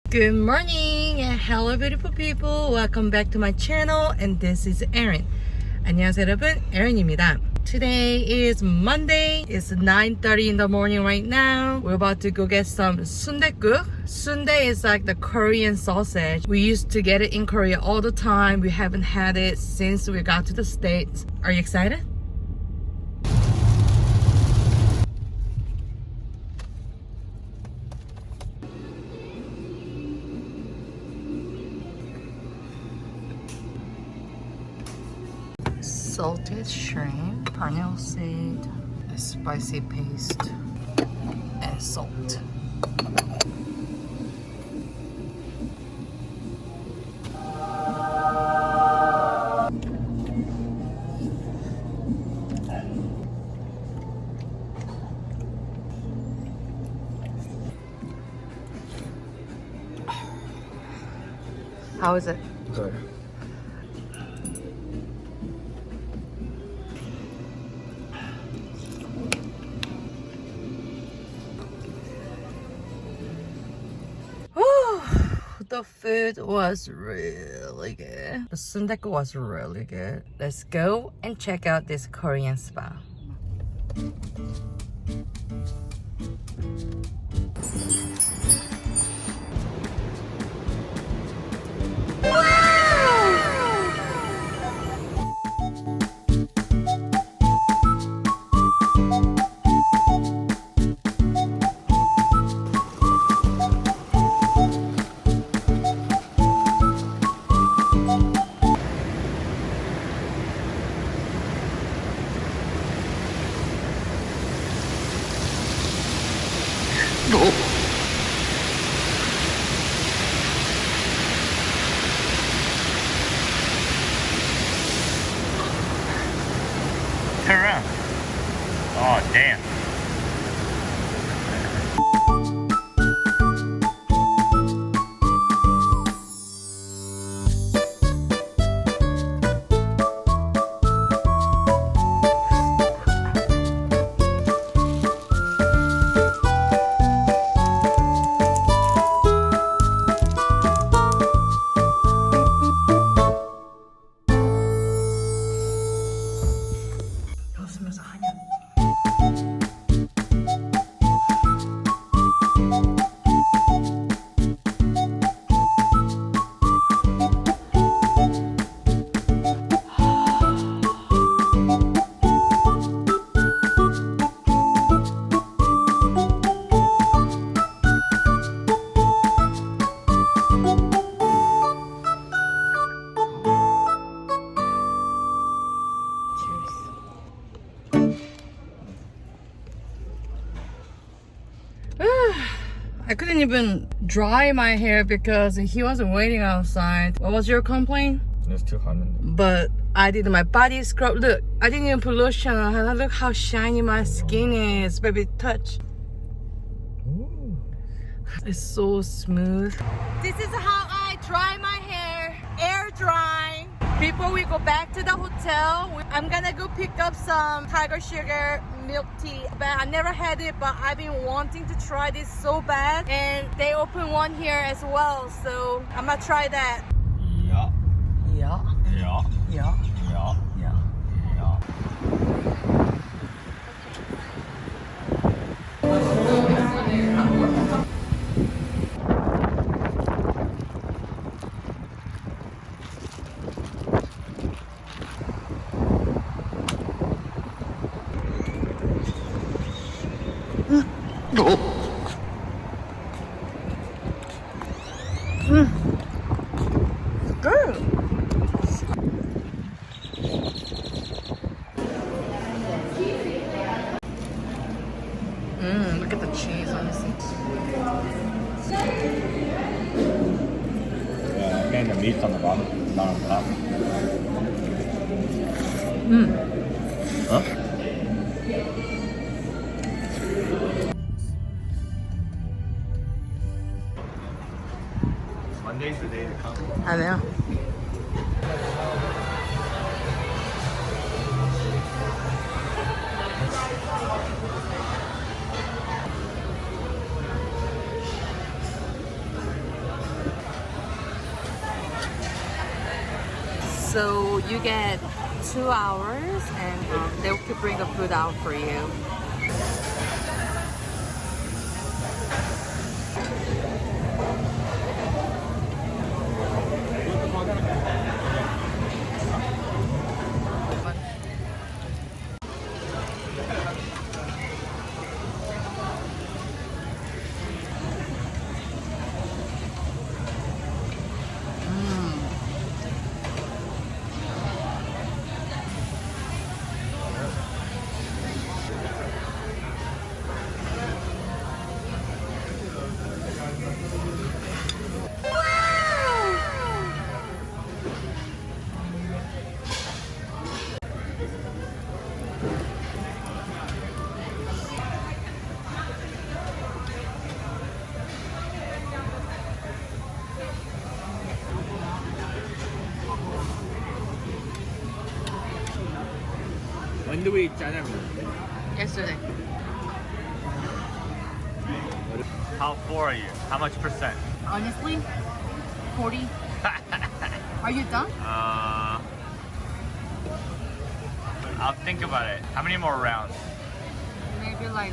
Good morning and hello beautiful people. Welcome back to my channel and this is Erin. 안녕하세요 여러분, Erin입니다. Today is Monday. It's 9:30 in the morning right now. We're about to go get some Soondae. Soondae is like the Korean sausage. We used to get it in Korea all the time. We haven't had it since we got to the States. Are you excited? Salted shrimp, pineapple seed, a spicy paste, and salt. How is it? Good. The food was really good. The Soondae was really good. Let's go and check out this Korean spa. Turn around. Oh, damn. I couldn't even dry my hair because he wasn't waiting outside. What was your complaint? It's too hot. But I did my body scrub. Look, I didn't even put lotion on. Look how shiny my skin is. Baby, touch. Ooh. It's so smooth. This is how I dry my hair. Air dry. Before we go back to the hotel, I'm gonna go pick up some tiger sugar milk tea. But I never had it, but I've been wanting to try this so bad. And they open one here as well, so I'm gonna try that. Yeah. Yeah. Yeah. Yeah. Yeah. Yeah. Yeah. Good. Look at the cheese on this. Yeah, getting the meat on the bottom, not on top. Huh? Monday's the day to come. I know. So you get 2 hours and they will bring the food out for you. When do we eat 짜장면? Yesterday. How poor are you? How much percent? Honestly, 40. Are you done? I'll think about it. How many more rounds? Maybe like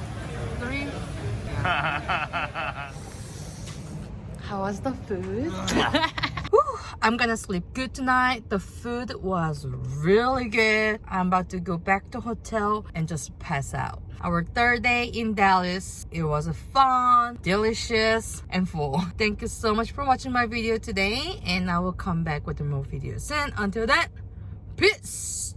3. How was the food? Whew, I'm gonna sleep good tonight. The food was really good. I'm about to go back to hotel and just pass out. Our third day in Dallas. It was fun, delicious, and full. Thank you so much for watching my video today, and I will come back with more videos soon. Until then, peace!